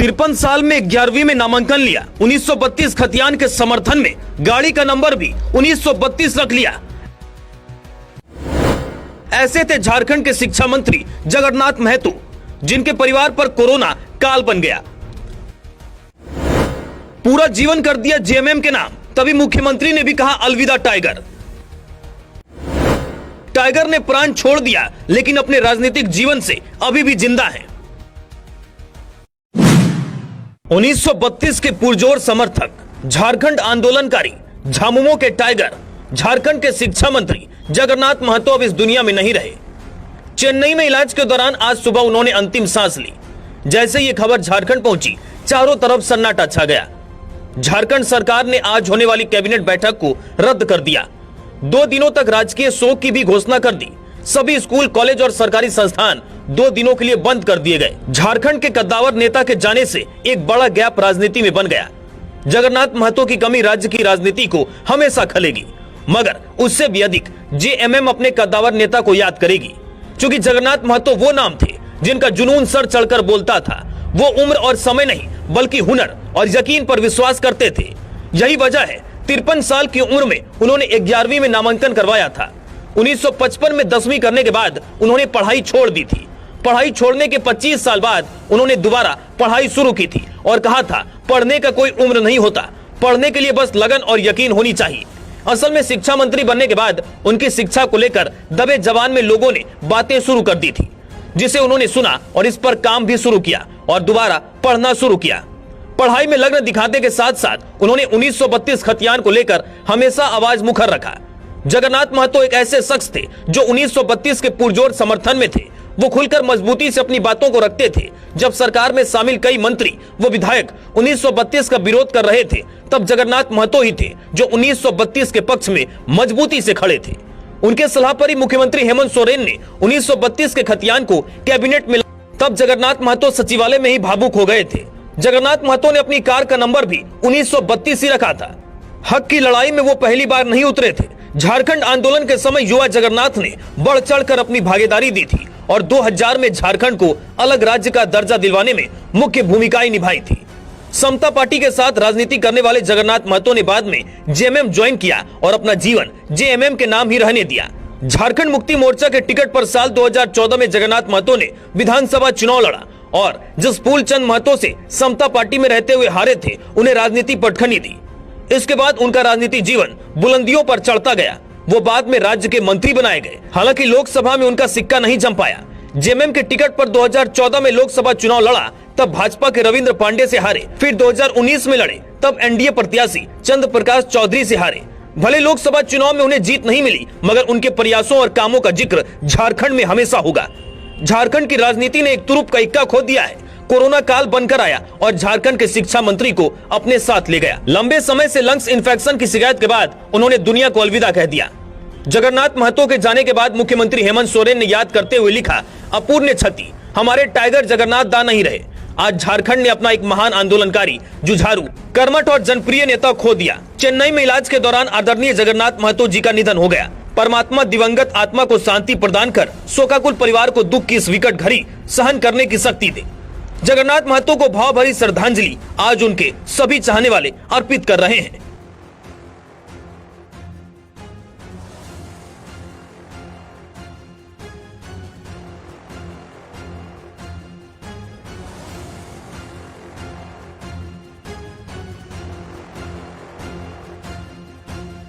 53 साल में 11वीं में नामांकन लिया। 1932 खतियान के समर्थन में गाड़ी का नंबर भी 1932 रख लिया। ऐसे थे झारखंड के शिक्षा मंत्री जगन्नाथ महतो, जिनके परिवार पर कोरोना काल बन गया। पूरा जीवन कर दिया जेएमएम के नाम, तभी मुख्यमंत्री ने भी कहा अलविदा टाइगर। टाइगर ने प्राण छोड़ दिया, लेकिन अपने राजनीतिक जीवन से अभी भी जिंदा है। 1932 के पुरजोर समर्थक, झारखंड आंदोलनकारी, झामुमो के टाइगर, झारखंड के शिक्षा मंत्री जगन्नाथ महतो अब इस दुनिया में नहीं रहे। चेन्नई में इलाज के दौरान आज सुबह उन्होंने अंतिम सांस ली। जैसे ये खबर झारखंड पहुंची, चारों तरफ सन्नाटा छा गया। झारखंड सरकार ने आज होने वाली कैबिनेट बैठक को रद्द कर दिया। 2 दिनों तक राजकीय शोक की भी घोषणा कर दी। सभी स्कूल, कॉलेज और सरकारी संस्थान 2 दिनों के लिए बंद कर दिए गए। झारखंड के कद्दावर नेता के जाने से एक बड़ा गैप राजनीति में बन गया। जगन्नाथ महतो की कमी राज्य की राजनीति को हमेशा खलेगी, मगर उससे भी अधिक जेएमएम अपने कद्दावर नेता को याद करेगी। क्योंकि जगन्नाथ महतो वो नाम थे जिनका जुनून सर चढ़कर बोलता था। वो उम्र और समय नहीं, बल्कि हुनर और यकीन पर विश्वास करते थे। यही वजह है 53 साल की उम्र में उन्होंने 11वीं में नामांकन करवाया था। 1955 में 10वीं करने के बाद उन्होंने पढ़ाई छोड़ दी थी। पढ़ाई छोड़ने के 25 साल बाद उन्होंने दोबारा पढ़ाई शुरू की थी और कहा था पढ़ने का कोई उम्र नहीं होता, पढ़ने के लिए बस लगन और यकीन होनी चाहिए। असल में शिक्षा मंत्री बनने के बाद उनकी शिक्षा को लेकर दबे जवान में लोगों ने बातें शुरू कर दी थी, जिसे उन्होंने सुना और इस पर काम भी शुरू किया और दोबारा पढ़ना शुरू किया। पढ़ाई में लग्न दिखाने के साथ साथ उन्होंने 1932 खतियान को लेकर हमेशा आवाज मुखर रखा। जगन्नाथ महतो एक ऐसे शख्स थे जो 1932 के पुरजोर समर्थन में थे। वो खुलकर मजबूती से अपनी बातों को रखते थे। जब सरकार में शामिल कई मंत्री व विधायक 1932 का विरोध कर रहे थे, तब जगन्नाथ महतो ही थे जो 1932 के पक्ष में मजबूती से खड़े थे। उनके सलाह पर ही मुख्यमंत्री हेमंत सोरेन ने 1932 के खतियान को कैबिनेट में, तब जगन्नाथ महतो सचिवालय में ही भावुक हो गए थे। जगन्नाथ महतो ने अपनी कार का नंबर भी 1932 ही रखा था। हक की लड़ाई में वो पहली बार नहीं उतरे थे। झारखंड आंदोलन के समय युवा जगन्नाथ ने बढ़ चढ़कर अपनी भागीदारी दी थी और 2000 में झारखंड को अलग राज्य का दर्जा दिलवाने में मुख्य भूमिकाएं निभाई थी। समता पार्टी के साथ राजनीति करने वाले जगन्नाथ महतो ने बाद में जेएमएम ज्वाइन किया और अपना जीवन जेएमएम के नाम ही रहने दिया। झारखंड मुक्ति मोर्चा के टिकट पर साल 2014 में जगन्नाथ महतो ने विधानसभा चुनाव लड़ा और जिस फूलचंद महतो से समता पार्टी में रहते हुए हारे थे, उन्हें राजनीति पटखनी दी। इसके बाद उनका राजनीति जीवन बुलंदियों पर चढ़ता गया। वो बाद में राज्य के मंत्री बनाए गए। हालांकि लोकसभा में उनका सिक्का नहीं जम पाया। जेएमएम के टिकट पर 2014 में लोकसभा चुनाव लड़ा, तब भाजपा के रविंद्र पांडे से हारे। फिर 2019 में लड़े, तब एनडीए प्रत्याशी चंद्र प्रकाश चौधरी से हारे। भले लोकसभा चुनाव में उन्हें जीत नहीं मिली, मगर उनके प्रयासों और कामों का जिक्र झारखंड में हमेशा होगा। झारखंड की राजनीति ने एक तुरुप का इक्का खो दिया है। कोरोना काल बनकर आया और झारखंड के शिक्षा मंत्री को अपने साथ ले गया। लंबे समय से लंग्स इन्फेक्शन की शिकायत के बाद उन्होंने दुनिया को अलविदा कह दिया। जगन्नाथ महतो के जाने के बाद मुख्यमंत्री हेमंत सोरेन ने याद करते हुए लिखा, अपूर्ण्य क्षति, हमारे टाइगर जगन्नाथ दा नहीं रहे। आज झारखंड ने अपना एक महान आंदोलनकारी, जुझारू, कर्मठ और जनप्रिय नेता खो दिया। चेन्नई में इलाज के दौरान आदरणीय जगन्नाथ महतो जी का निधन हो गया। परमात्मा दिवंगत आत्मा को शांति प्रदान कर शोकाकुल परिवार को दुख की इस विकट घड़ी सहन करने की शक्ति दे। जगन्नाथ महतो को भावभरी श्रद्धांजलि आज उनके सभी चाहने वाले अर्पित कर रहे हैं।